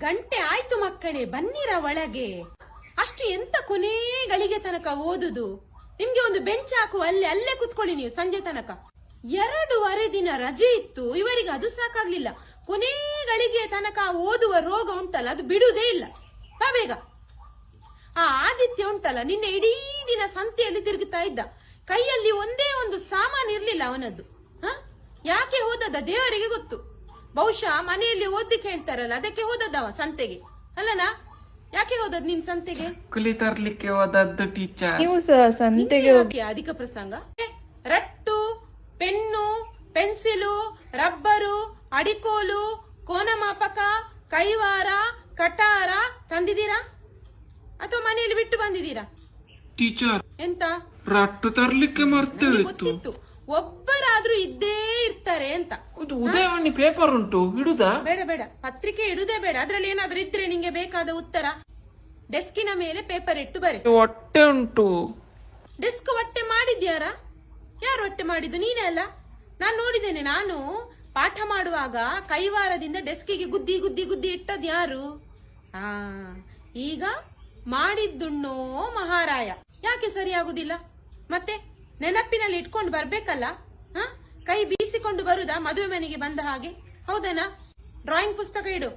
ಗಂಟೆ ಆಯ್ತು ಮಕ್ಕಳೇ, ಬನ್ನಿರ ಒಳಗೆ. ಅಷ್ಟು ಎಂತ ಕೊನೆ ಗಳಿಗೆ ತನಕ ಓದುದು? ನಿಮ್ಗೆ ಒಂದು ಬೆಂಚ್ ಹಾಕುವ, ಅಲ್ಲೇ ಕುತ್ಕೊಳ್ಳಿ ನೀವು ಸಂಜೆ ತನಕ. 2.5 ದಿನ ರಜೆ ಇತ್ತು, ಇವರಿಗೆ ಅದು ಸಾಕಾಗ್ಲಿಲ್ಲ. ಕೊನೆ ಗಳಿಗೆ ತನಕ ಓದುವ ರೋಗ ಉಂಟಲ್ಲ, ಅದು ಬಿಡುವುದೇ ಇಲ್ಲ. ಬಾ ಬೇಗ. ಆದಿತ್ಯ ಉಂಟಲ್ಲ, ನಿನ್ನೆ ಇಡೀ ದಿನ ಸಂತೆಯಲ್ಲಿ ತಿರುಗುತ್ತಾ ಇದ್ದ. ಕೈಯಲ್ಲಿ ಒಂದೇ ಒಂದು ಸಾಮಾನು ಇರ್ಲಿಲ್ಲ ಅವನದ್ದು. ಯಾಕೆ ಹೋದದ ದೇವರಿಗೆ ಗೊತ್ತು. ಬಹುಶಃ ಮನೆಯಲ್ಲಿ ಓದ್ಲಿಕ್ಕೆ ಹೇಳ್ತಾರಲ್ಲ, ಅದಕ್ಕೆ ಹೋದದ್ದವ ಸಂತೆಗೆ ಅಲ್ಲನಾ? ಯಾಕೆ ಹೋದದ್ ನೀನ್ ಸಂತೆಗೆ? ತರ್ಲಿಕ್ಕೆ ಹೋದದ್ದು ಟೀಚರ್. ನೀವು ಸಂತೆಗೆ ಹೋಗಿ ಅಧಿಕ ಪ್ರಸಂಗ. ರಟ್ಟು, ಪೆನ್ನು, ಪೆನ್ಸಿಲು, ರಬ್ಬರು, ಅಡಿಕೋಲು, ಕೋನಮಾಪಕ, ಕೈವಾರ, ಕಟಾರ ತಂದಿದ್ದೀರಾ ಅಥವಾ ಮನೆಯಲ್ಲಿ ಬಿಟ್ಟು ಬಂದಿದ್ದೀರಾ? ಟೀಚರ್, ಎಂತ ರಟ್ಟು ತರ್ಲಿಕ್ಕೆ ಮರ್ತೆ ಗೊತ್ತಿತ್ತು, ಒಬ್ಬರಾದ್ರೂ ಇದ್ದೇ ಇರ್ತಾರೆ ಅಂತ. ಉದಯವಾಣಿ ಪೇಪರ್ ಉಂಟು, ಇಡುದಾ? ಬೇಡ ಬೇಡ, ಪತ್ರಿಕೆ ಇಡುದೇ ಬೇಡ. ಅದ್ರಲ್ಲಿ ಏನಾದ್ರೂ ಇದ್ರೆ ನಿಂಗೆ ಬೇಕಾದ ಉತ್ತರ ಡೆಸ್ಕಿನ ಮೇಲೆ ಪೇಪರ್ ಇಟ್ಟು ಬರೆ. ಹೊಟ್ಟೆ ಉಂಟು. ಡೆಸ್ಕ್ ಹೊಟ್ಟೆ ಮಾಡಿದ್ಯಾರ? ಯಾರು ಹೊಟ್ಟೆ ಮಾಡಿದ್ದು? ನೀನೇ ಅಲ್ಲ? ನಾನ್ ನೋಡಿದ್ದೇನೆ. ನಾನು ಪಾಠ ಮಾಡುವಾಗ ಕೈವಾರದಿಂದ ಡೆಸ್ಕಿಗೆ ಗುದ್ದಿ ಗುದ್ದಿ ಗುದ್ದಿ ಇಟ್ಟದ್ ಯಾರು? ಈಗ ಮಾಡಿದ್ದುಣ್ಣೋ ಮಹಾರಾಯ. ಯಾಕೆ ಸರಿಯಾಗುದಿಲ್ಲ? ಮತ್ತೆ ನೆನಪಿನಲ್ಲಿ ಇಟ್ಕೊಂಡು ಬರ್ಬೇಕಲ್ಲ. ಕೈ ಬೀಸಿಕೊಂಡು ಬರುದಾ ಮದುವೆ ಮನೆಗೆ ಬಂದ ಹಾಗೆ? ಹೌದನಾ? ಡ್ರಾಯಿಂಗ್ ಪುಸ್ತಕ ಇಡು.